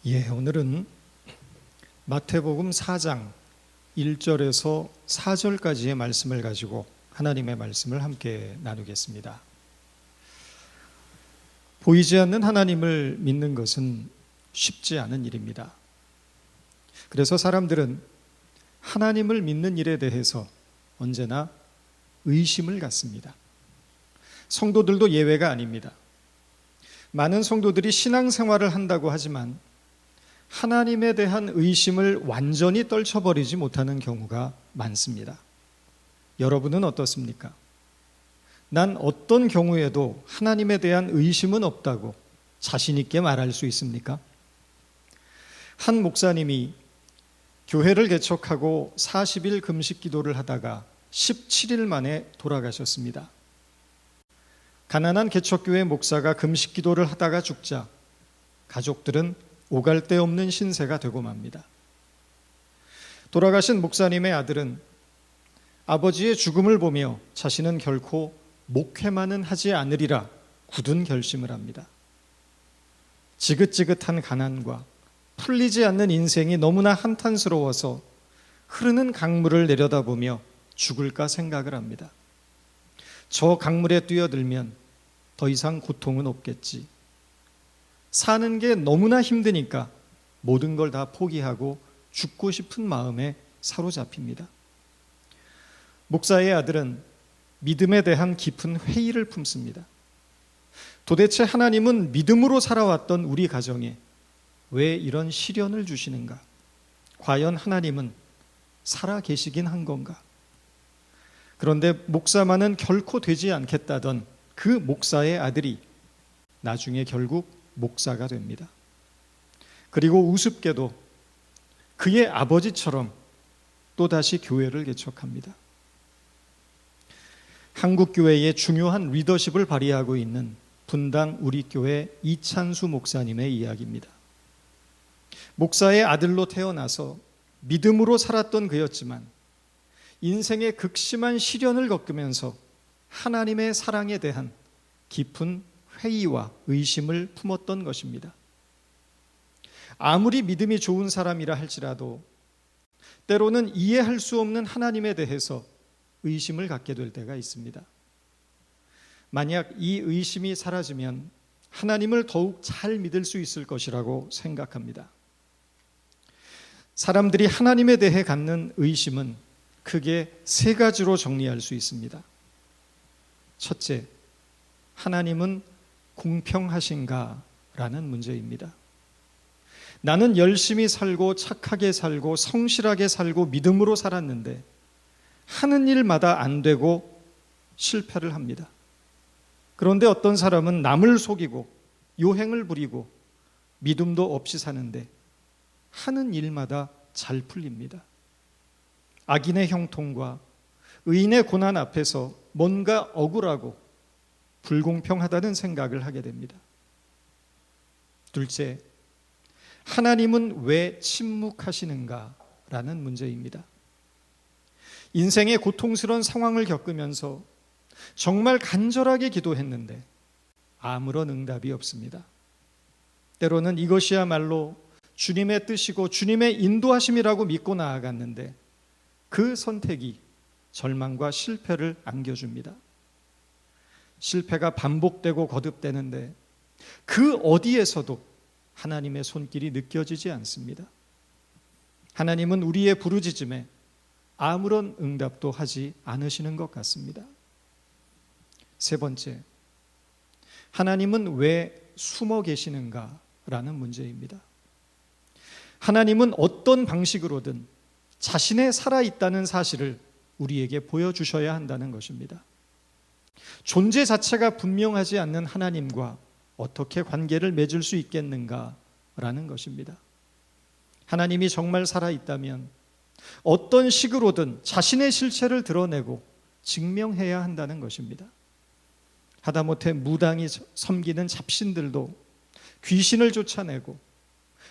오늘은 마태복음 4장 1절에서 4절까지의 말씀을 가지고 하나님의 말씀을 함께 나누겠습니다. 보이지 않는 하나님을 믿는 것은 쉽지 않은 일입니다. 그래서 사람들은 하나님을 믿는 일에 대해서 언제나 의심을 갖습니다. 성도들도 예외가 아닙니다. 많은 성도들이 신앙생활을 한다고 하지만 하나님에 대한 의심을 완전히 떨쳐버리지 못하는 경우가 많습니다. 여러분은 어떻습니까? 난 어떤 경우에도 하나님에 대한 의심은 없다고 자신 있게 말할 수 있습니까? 한 목사님이 교회를 개척하고 40일 금식 기도를 하다가 17일 만에 돌아가셨습니다. 가난한 개척교회 목사가 금식 기도를 하다가 죽자 가족들은 오갈 데 없는 신세가 되고 맙니다. 돌아가신 목사님의 아들은 아버지의 죽음을 보며 자신은 결코 목회만은 하지 않으리라 굳은 결심을 합니다. 지긋지긋한 가난과 풀리지 않는 인생이 너무나 한탄스러워서 흐르는 강물을 내려다보며 죽을까 생각을 합니다. 저 강물에 뛰어들면 더 이상 고통은 없겠지. 사는 게 너무나 힘드니까 모든 걸 다 포기하고 죽고 싶은 마음에 사로잡힙니다. 목사의 아들은 믿음에 대한 깊은 회의를 품습니다. 도대체 하나님은 믿음으로 살아왔던 우리 가정에 왜 이런 시련을 주시는가? 과연 하나님은 살아 계시긴 한 건가? 그런데 목사만은 결코 되지 않겠다던 그 목사의 아들이 나중에 결국 목사가 됩니다. 그리고 우습게도 그의 아버지처럼 또다시 교회를 개척합니다. 한국교회의 중요한 리더십을 발휘하고 있는 분당 우리교회 이찬수 목사님의 이야기입니다. 목사의 아들로 태어나서 믿음으로 살았던 그였지만 인생의 극심한 시련을 겪으면서 하나님의 사랑에 대한 깊은 회의와 의심을 품었던 것입니다. 아무리 믿음이 좋은 사람이라 할지라도 때로는 이해할 수 없는 하나님에 대해서 의심을 갖게 될 때가 있습니다. 만약 이 의심이 사라지면 하나님을 더욱 잘 믿을 수 있을 것이라고 생각합니다. 사람들이 하나님에 대해 갖는 의심은 크게 세 가지로 정리할 수 있습니다. 첫째, 하나님은 공평하신가? 라는 문제입니다. 나는 열심히 살고 착하게 살고 성실하게 살고 믿음으로 살았는데 하는 일마다 안 되고 실패를 합니다. 그런데 어떤 사람은 남을 속이고 요행을 부리고 믿음도 없이 사는데 하는 일마다 잘 풀립니다. 악인의 형통과 의인의 고난 앞에서 뭔가 억울하고 불공평하다는 생각을 하게 됩니다. 둘째, 하나님은 왜 침묵하시는가라는 문제입니다. 인생의 고통스러운 상황을 겪으면서 정말 간절하게 기도했는데 아무런 응답이 없습니다. 때로는 이것이야말로 주님의 뜻이고 주님의 인도하심이라고 믿고 나아갔는데 그 선택이 절망과 실패를 안겨줍니다. 실패가 반복되고 거듭되는데 그 어디에서도 하나님의 손길이 느껴지지 않습니다. 하나님은 우리의 부르짖음에 아무런 응답도 하지 않으시는 것 같습니다. 세 번째, 하나님은 왜 숨어 계시는가라는 문제입니다. 하나님은 어떤 방식으로든 자신의 살아있다는 사실을 우리에게 보여주셔야 한다는 것입니다. 존재 자체가 분명하지 않는 하나님과 어떻게 관계를 맺을 수 있겠는가라는 것입니다. 하나님이 정말 살아있다면 어떤 식으로든 자신의 실체를 드러내고 증명해야 한다는 것입니다. 하다못해 무당이 섬기는 잡신들도 귀신을 쫓아내고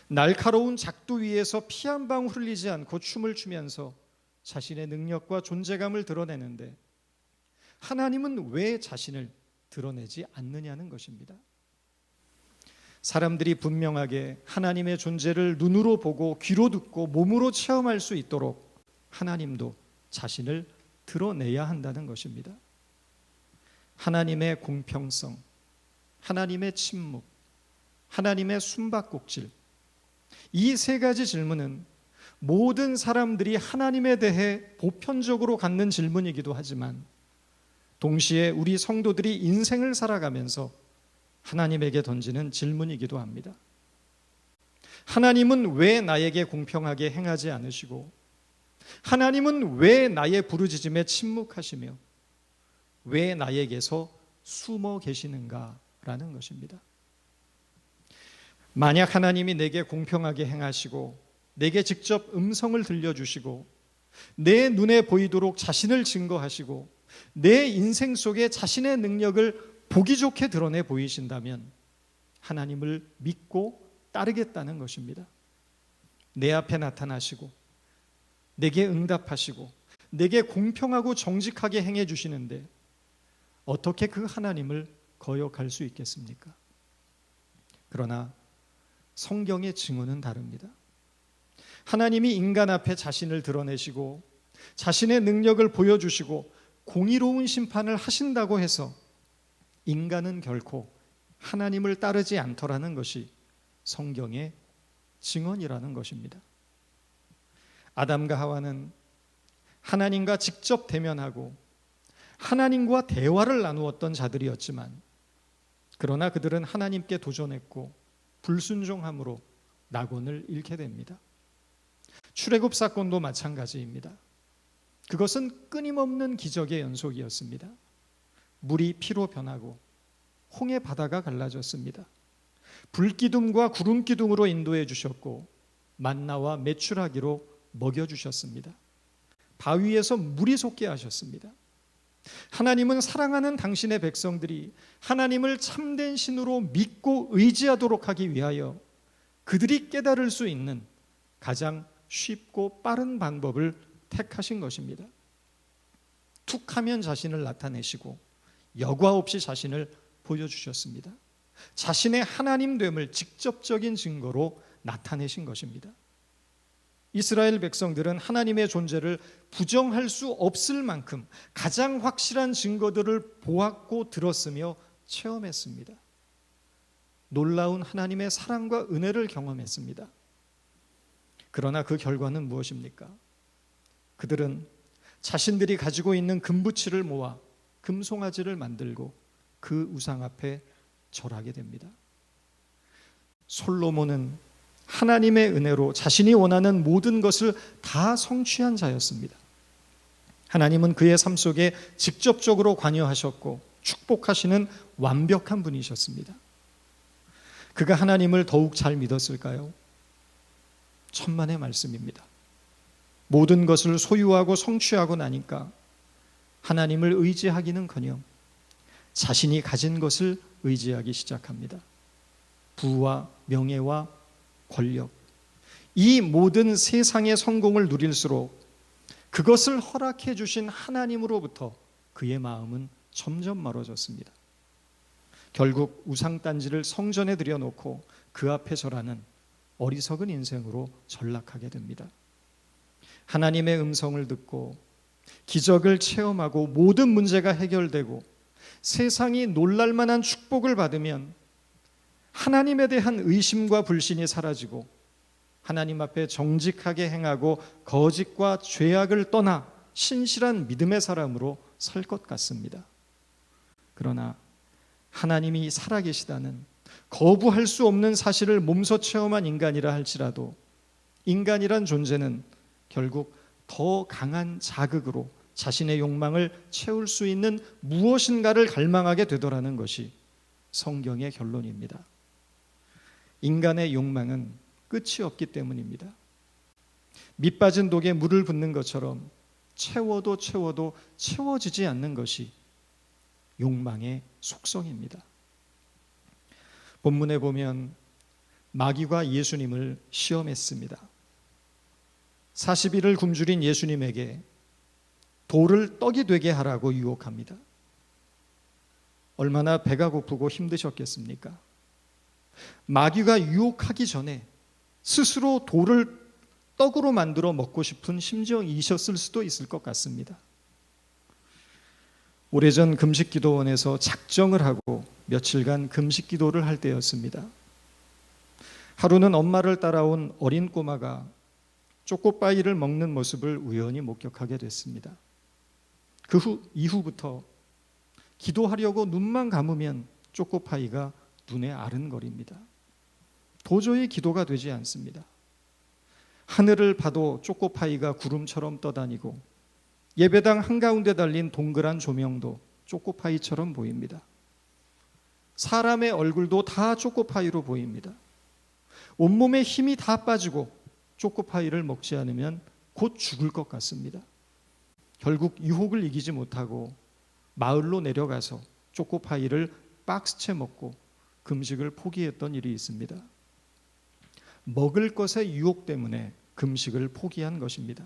날카로운 작두 위에서 피 한 방울 흘리지 않고 춤을 추면서 자신의 능력과 존재감을 드러내는데 하나님은 왜 자신을 드러내지 않느냐는 것입니다. 사람들이 분명하게 하나님의 존재를 눈으로 보고 귀로 듣고 몸으로 체험할 수 있도록 하나님도 자신을 드러내야 한다는 것입니다. 하나님의 공평성, 하나님의 침묵, 하나님의 숨바꼭질, 이 세 가지 질문은 모든 사람들이 하나님에 대해 보편적으로 갖는 질문이기도 하지만 동시에 우리 성도들이 인생을 살아가면서 하나님에게 던지는 질문이기도 합니다. 하나님은 왜 나에게 공평하게 행하지 않으시고, 하나님은 왜 나의 부르짖음에 침묵하시며 왜 나에게서 숨어 계시는가라는 것입니다. 만약 하나님이 내게 공평하게 행하시고 내게 직접 음성을 들려주시고 내 눈에 보이도록 자신을 증거하시고 내 인생 속에 자신의 능력을 보기 좋게 드러내 보이신다면 하나님을 믿고 따르겠다는 것입니다. 내 앞에 나타나시고 내게 응답하시고 내게 공평하고 정직하게 행해 주시는데 어떻게 그 하나님을 거역할 수 있겠습니까? 그러나 성경의 증언은 다릅니다. 하나님이 인간 앞에 자신을 드러내시고 자신의 능력을 보여주시고 공의로운 심판을 하신다고 해서 인간은 결코 하나님을 따르지 않더라는 것이 성경의 증언이라는 것입니다. 아담과 하와는 하나님과 직접 대면하고 하나님과 대화를 나누었던 자들이었지만 그러나 그들은 하나님께 도전했고 불순종함으로 낙원을 잃게 됩니다. 출애굽 사건도 마찬가지입니다. 그것은 끊임없는 기적의 연속이었습니다. 물이 피로 변하고 홍해 바다가 갈라졌습니다. 불기둥과 구름기둥으로 인도해 주셨고 만나와 메추라기로 먹여주셨습니다. 바위에서 물이 솟게 하셨습니다. 하나님은 사랑하는 당신의 백성들이 하나님을 참된 신으로 믿고 의지하도록 하기 위하여 그들이 깨달을 수 있는 가장 쉽고 빠른 방법을 택하신 것입니다. 툭하면 자신을 나타내시고 여과 없이 자신을 보여주셨습니다. 자신의 하나님됨을 직접적인 증거로 나타내신 것입니다. 이스라엘 백성들은 하나님의 존재를 부정할 수 없을 만큼 가장 확실한 증거들을 보았고 들었으며 체험했습니다. 놀라운 하나님의 사랑과 은혜를 경험했습니다. 그러나 그 결과는 무엇입니까? 그들은 자신들이 가지고 있는 금부치를 모아 금송아지를 만들고 그 우상 앞에 절하게 됩니다. 솔로몬은 하나님의 은혜로 자신이 원하는 모든 것을 다 성취한 자였습니다. 하나님은 그의 삶 속에 직접적으로 관여하셨고 축복하시는 완벽한 분이셨습니다. 그가 하나님을 더욱 잘 믿었을까요? 천만의 말씀입니다. 모든 것을 소유하고 성취하고 나니까 하나님을 의지하기는커녕 자신이 가진 것을 의지하기 시작합니다. 부와 명예와 권력, 이 모든 세상의 성공을 누릴수록 그것을 허락해 주신 하나님으로부터 그의 마음은 점점 멀어졌습니다. 결국 우상단지를 성전에 들여놓고 그 앞에 절하는 어리석은 인생으로 전락하게 됩니다. 하나님의 음성을 듣고 기적을 체험하고 모든 문제가 해결되고 세상이 놀랄만한 축복을 받으면 하나님에 대한 의심과 불신이 사라지고 하나님 앞에 정직하게 행하고 거짓과 죄악을 떠나 신실한 믿음의 사람으로 살 것 같습니다. 그러나 하나님이 살아계시다는 거부할 수 없는 사실을 몸소 체험한 인간이라 할지라도 인간이란 존재는 결국 더 강한 자극으로 자신의 욕망을 채울 수 있는 무엇인가를 갈망하게 되더라는 것이 성경의 결론입니다. 인간의 욕망은 끝이 없기 때문입니다. 밑빠진 독에 물을 붓는 것처럼 채워도 채워지지 않는 것이 욕망의 속성입니다. 본문에 보면 마귀가 예수님을 시험했습니다. 40일을 굶주린 예수님에게 돌을 떡이 되게 하라고 유혹합니다. 얼마나 배가 고프고 힘드셨겠습니까? 마귀가 유혹하기 전에 스스로 돌을 떡으로 만들어 먹고 싶은 심정이셨을 수도 있을 것 같습니다. 오래전 금식기도원에서 작정을 하고 며칠간 금식기도를 할 때였습니다. 하루는 엄마를 따라온 어린 꼬마가 초코파이를 먹는 모습을 우연히 목격하게 됐습니다. 그 이후부터 기도하려고 눈만 감으면 초코파이가 눈에 아른거립니다. 도저히 기도가 되지 않습니다. 하늘을 봐도 초코파이가 구름처럼 떠다니고 예배당 한가운데 달린 동그란 조명도 초코파이처럼 보입니다. 사람의 얼굴도 다 초코파이로 보입니다. 온몸에 힘이 다 빠지고 초코파이를 먹지 않으면 곧 죽을 것 같습니다. 결국 유혹을 이기지 못하고 마을로 내려가서 초코파이를 박스채 먹고 금식을 포기했던 일이 있습니다. 먹을 것의 유혹 때문에 금식을 포기한 것입니다.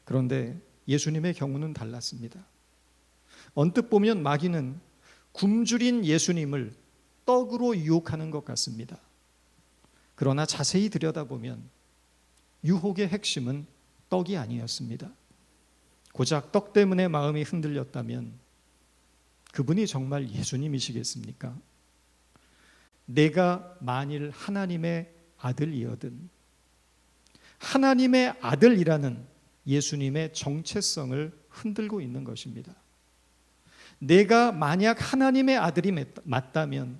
그런데 예수님의 경우는 달랐습니다. 언뜻 보면 마귀는 굶주린 예수님을 떡으로 유혹하는 것 같습니다. 그러나 자세히 들여다보면 유혹의 핵심은 떡이 아니었습니다. 고작 떡 때문에 마음이 흔들렸다면 그분이 정말 예수님이시겠습니까? 내가 만일 하나님의 아들이거든, 하나님의 아들이라는 예수님의 정체성을 흔들고 있는 것입니다. 내가 만약 하나님의 아들이 맞다면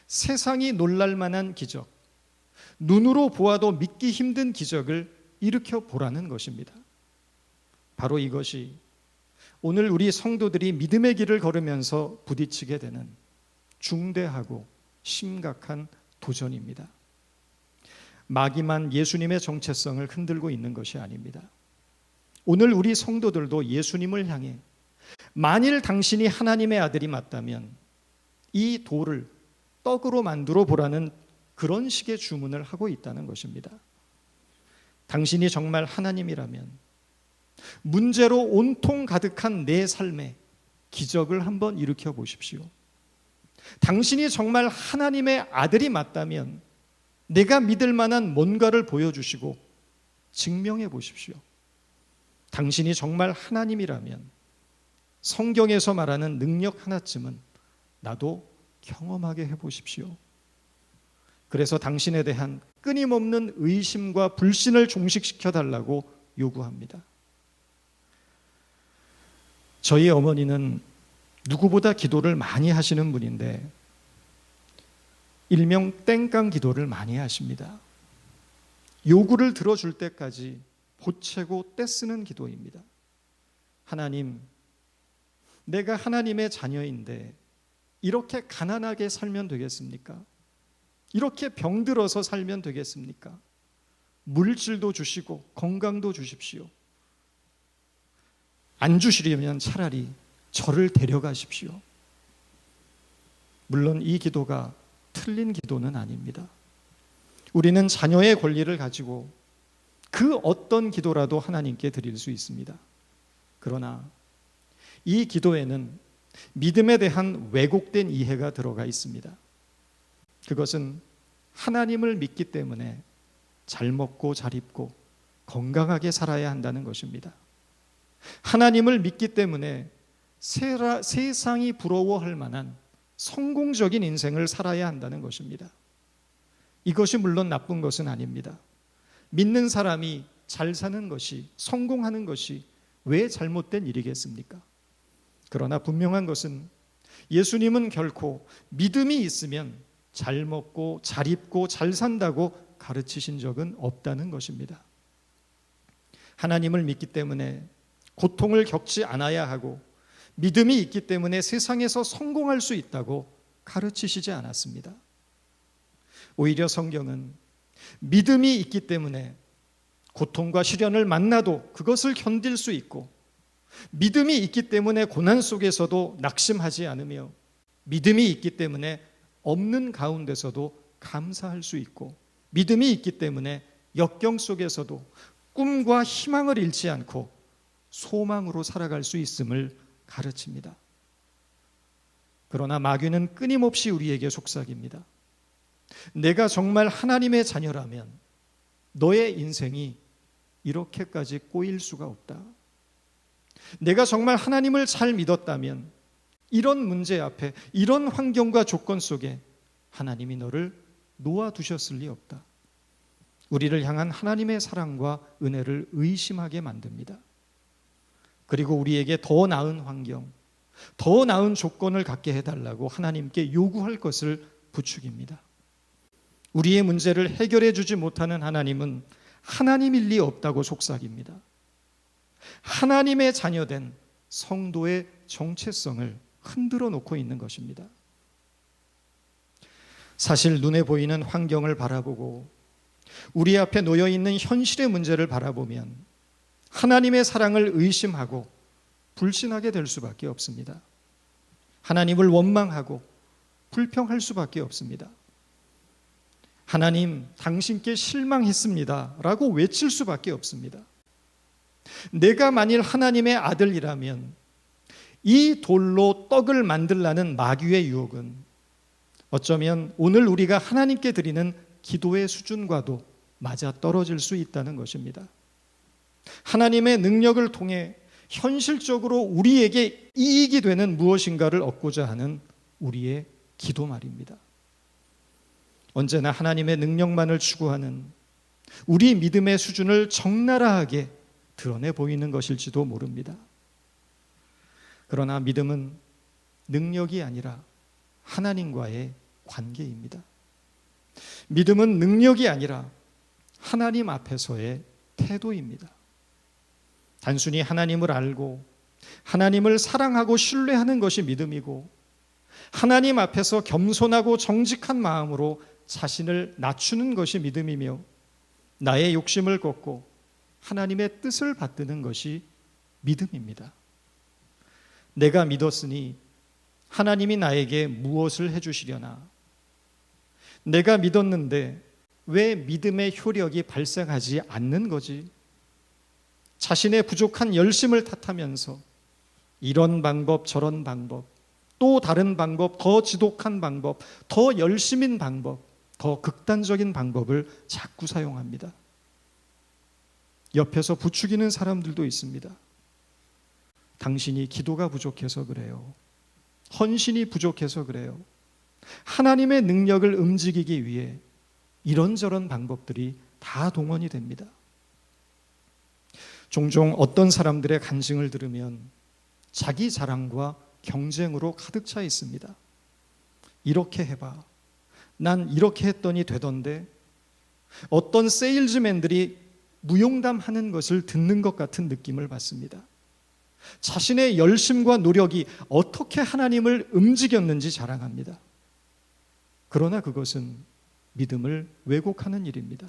세상이 놀랄 만한 기적, 눈으로 보아도 믿기 힘든 기적을 일으켜 보라는 것입니다. 바로 이것이 오늘 우리 성도들이 믿음의 길을 걸으면서 부딪히게 되는 중대하고 심각한 도전입니다. 마귀만 예수님의 정체성을 흔들고 있는 것이 아닙니다. 오늘 우리 성도들도 예수님을 향해 만일 당신이 하나님의 아들이 맞다면 이 돌을 떡으로 만들어 보라는 그런 식의 주문을 하고 있다는 것입니다. 당신이 정말 하나님이라면 문제로 온통 가득한 내 삶에 기적을 한번 일으켜 보십시오. 당신이 정말 하나님의 아들이 맞다면 내가 믿을 만한 뭔가를 보여주시고 증명해 보십시오. 당신이 정말 하나님이라면 성경에서 말하는 능력 하나쯤은 나도 경험하게 해보십시오. 그래서 당신에 대한 끊임없는 의심과 불신을 종식시켜 달라고 요구합니다. 저희 어머니는 누구보다 기도를 많이 하시는 분인데 일명 땡깡 기도를 많이 하십니다. 요구를 들어줄 때까지 보채고 떼쓰는 기도입니다. 하나님, 내가 하나님의 자녀인데 이렇게 가난하게 살면 되겠습니까? 이렇게 병들어서 살면 되겠습니까? 물질도 주시고 건강도 주십시오. 안 주시려면 차라리 저를 데려가십시오. 물론 이 기도가 틀린 기도는 아닙니다. 우리는 자녀의 권리를 가지고 그 어떤 기도라도 하나님께 드릴 수 있습니다. 그러나 이 기도에는 믿음에 대한 왜곡된 이해가 들어가 있습니다. 그것은 하나님을 믿기 때문에 잘 먹고 잘 입고 건강하게 살아야 한다는 것입니다. 하나님을 믿기 때문에 세상이 부러워할 만한 성공적인 인생을 살아야 한다는 것입니다. 이것이 물론 나쁜 것은 아닙니다. 믿는 사람이 잘 사는 것이, 성공하는 것이 왜 잘못된 일이겠습니까? 그러나 분명한 것은 예수님은 결코 믿음이 있으면 잘 먹고 잘 입고 잘 산다고 가르치신 적은 없다는 것입니다. 하나님을 믿기 때문에 고통을 겪지 않아야 하고 믿음이 있기 때문에 세상에서 성공할 수 있다고 가르치시지 않았습니다. 오히려 성경은 믿음이 있기 때문에 고통과 시련을 만나도 그것을 견딜 수 있고, 믿음이 있기 때문에 고난 속에서도 낙심하지 않으며, 믿음이 있기 때문에 없는 가운데서도 감사할 수 있고, 믿음이 있기 때문에 역경 속에서도 꿈과 희망을 잃지 않고 소망으로 살아갈 수 있음을 가르칩니다. 그러나 마귀는 끊임없이 우리에게 속삭입니다. 내가 정말 하나님의 자녀라면 너의 인생이 이렇게까지 꼬일 수가 없다. 내가 정말 하나님을 잘 믿었다면 이런 문제 앞에, 이런 환경과 조건 속에 하나님이 너를 놓아두셨을 리 없다. 우리를 향한 하나님의 사랑과 은혜를 의심하게 만듭니다. 그리고 우리에게 더 나은 환경, 더 나은 조건을 갖게 해달라고 하나님께 요구할 것을 부추깁니다. 우리의 문제를 해결해 주지 못하는 하나님은 하나님일 리 없다고 속삭입니다. 하나님의 자녀된 성도의 정체성을 흔들어 놓고 있는 것입니다. 사실 눈에 보이는 환경을 바라보고 우리 앞에 놓여 있는 현실의 문제를 바라보면 하나님의 사랑을 의심하고 불신하게 될 수밖에 없습니다. 하나님을 원망하고 불평할 수밖에 없습니다. 하나님, 당신께 실망했습니다 라고 외칠 수밖에 없습니다. 내가 만일 하나님의 아들이라면 이 돌로 떡을 만들라는 마귀의 유혹은 어쩌면 오늘 우리가 하나님께 드리는 기도의 수준과도 맞아 떨어질 수 있다는 것입니다. 하나님의 능력을 통해 현실적으로 우리에게 이익이 되는 무엇인가를 얻고자 하는 우리의 기도 말입니다. 언제나 하나님의 능력만을 추구하는 우리 믿음의 수준을 적나라하게 드러내 보이는 것일지도 모릅니다. 그러나 믿음은 능력이 아니라 하나님과의 관계입니다. 믿음은 능력이 아니라 하나님 앞에서의 태도입니다. 단순히 하나님을 알고 하나님을 사랑하고 신뢰하는 것이 믿음이고, 하나님 앞에서 겸손하고 정직한 마음으로 자신을 낮추는 것이 믿음이며, 나의 욕심을 꺾고 하나님의 뜻을 받드는 것이 믿음입니다. 내가 믿었으니 하나님이 나에게 무엇을 해주시려나? 내가 믿었는데 왜 믿음의 효력이 발생하지 않는 거지? 자신의 부족한 열심을 탓하면서 이런 방법 저런 방법, 또 다른 방법, 더 지독한 방법, 더 열심인 방법, 더 극단적인 방법을 자꾸 사용합니다. 옆에서 부추기는 사람들도 있습니다. 당신이 기도가 부족해서 그래요. 헌신이 부족해서 그래요. 하나님의 능력을 움직이기 위해 이런저런 방법들이 다 동원이 됩니다. 종종 어떤 사람들의 간증을 들으면 자기 자랑과 경쟁으로 가득 차 있습니다. 이렇게 해봐. 난 이렇게 했더니 되던데. 어떤 세일즈맨들이 무용담하는 것을 듣는 것 같은 느낌을 받습니다. 자신의 열심과 노력이 어떻게 하나님을 움직였는지 자랑합니다. 그러나 그것은 믿음을 왜곡하는 일입니다.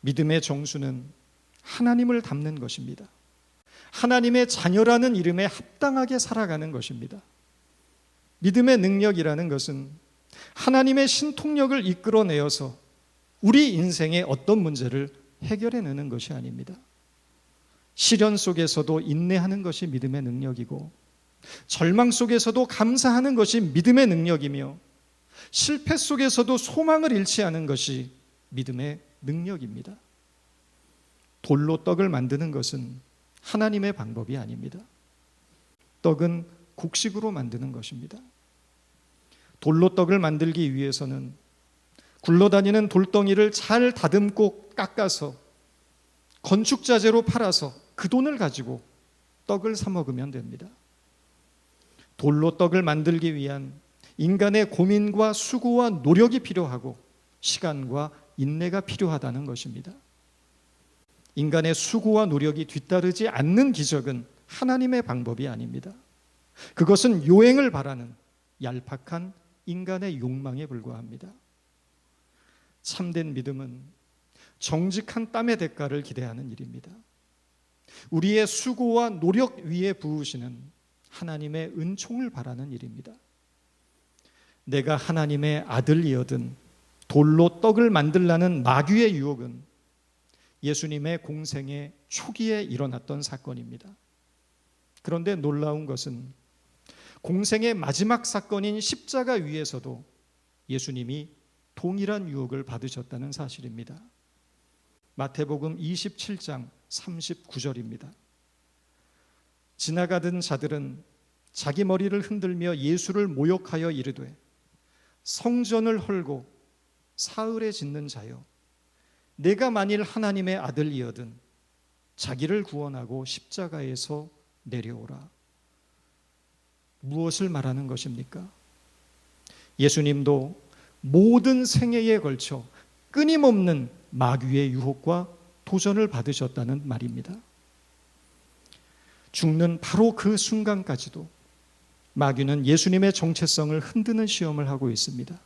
믿음의 정수는 하나님을 닮는 것입니다. 하나님의 자녀라는 이름에 합당하게 살아가는 것입니다. 믿음의 능력이라는 것은 하나님의 신통력을 이끌어내어서 우리 인생의 어떤 문제를 해결해내는 것이 아닙니다. 시련 속에서도 인내하는 것이 믿음의 능력이고, 절망 속에서도 감사하는 것이 믿음의 능력이며, 실패 속에서도 소망을 잃지 않은 것이 믿음의 능력입니다. 돌로 떡을 만드는 것은 하나님의 방법이 아닙니다. 떡은 곡식으로 만드는 것입니다. 돌로 떡을 만들기 위해서는 굴러다니는 돌덩이를 잘 다듬고 깎아서 건축자재로 팔아서 그 돈을 가지고 떡을 사 먹으면 됩니다. 돌로 떡을 만들기 위한 인간의 고민과 수고와 노력이 필요하고 시간과 인내가 필요하다는 것입니다. 인간의 수고와 노력이 뒤따르지 않는 기적은 하나님의 방법이 아닙니다. 그것은 요행을 바라는 얄팍한 인간의 욕망에 불과합니다. 참된 믿음은 정직한 땀의 대가를 기대하는 일입니다. 우리의 수고와 노력 위에 부으시는 하나님의 은총을 바라는 일입니다. 내가 하나님의 아들이어든 돌로 떡을 만들라는 마귀의 유혹은 예수님의 공생의 초기에 일어났던 사건입니다. 그런데 놀라운 것은 공생의 마지막 사건인 십자가 위에서도 예수님이 동일한 유혹을 받으셨다는 사실입니다. 마태복음 27장 39절입니다. 지나가던 자들은 자기 머리를 흔들며 예수를 모욕하여 이르되 성전을 헐고 사흘에 짓는 자여, 내가 만일 하나님의 아들이거든 자기를 구원하고 십자가에서 내려오라. 무엇을 말하는 것입니까? 예수님도 모든 생애에 걸쳐 끊임없는 마귀의 유혹과 도전을 받으셨다는 말입니다. 죽는 바로 그 순간까지도 마귀는 예수님의 정체성을 흔드는 시험을 하고 있습니다.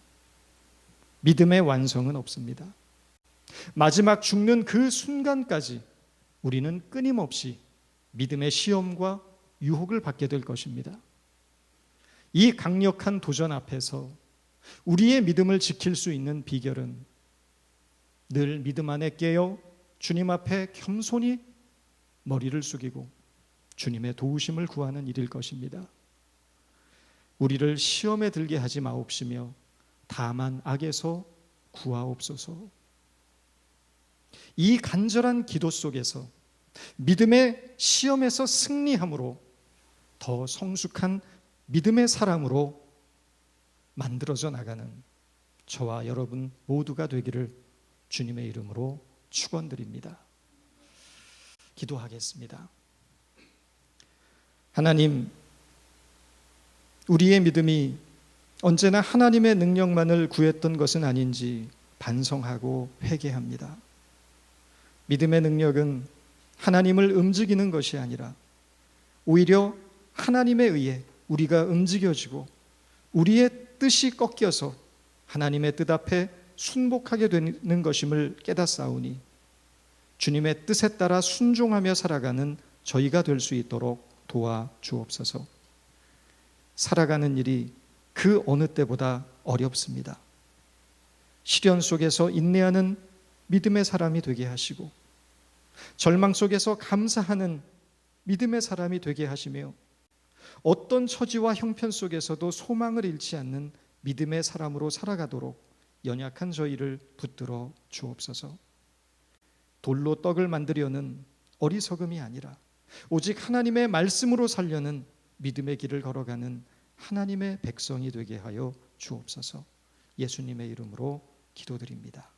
믿음의 완성은 없습니다. 마지막 죽는 그 순간까지 우리는 끊임없이 믿음의 시험과 유혹을 받게 될 것입니다. 이 강력한 도전 앞에서 우리의 믿음을 지킬 수 있는 비결은 늘 믿음 안에 깨어 주님 앞에 겸손히 머리를 숙이고 주님의 도우심을 구하는 일일 것입니다. 우리를 시험에 들게 하지 마옵시며 다만 악에서 구하옵소서. 이 간절한 기도 속에서 믿음의 시험에서 승리함으로 더 성숙한 믿음의 사람으로 만들어져 나가는 저와 여러분 모두가 되기를 주님의 이름으로 축원드립니다. 기도하겠습니다. 하나님, 우리의 믿음이 언제나 하나님의 능력만을 구했던 것은 아닌지 반성하고 회개합니다. 믿음의 능력은 하나님을 움직이는 것이 아니라 오히려 하나님에 의해 우리가 움직여지고 우리의 뜻이 꺾여서 하나님의 뜻 앞에 순복하게 되는 것임을 깨닫사오니 주님의 뜻에 따라 순종하며 살아가는 저희가 될 수 있도록 도와주옵소서. 살아가는 일이 그 어느 때보다 어렵습니다. 시련 속에서 인내하는 믿음의 사람이 되게 하시고 절망 속에서 감사하는 믿음의 사람이 되게 하시며 어떤 처지와 형편 속에서도 소망을 잃지 않는 믿음의 사람으로 살아가도록 연약한 저희를 붙들어 주옵소서. 돌로 떡을 만들려는 어리석음이 아니라 오직 하나님의 말씀으로 살려는 믿음의 길을 걸어가는 하나님의 백성이 되게 하여 주옵소서. 예수님의 이름으로 기도드립니다.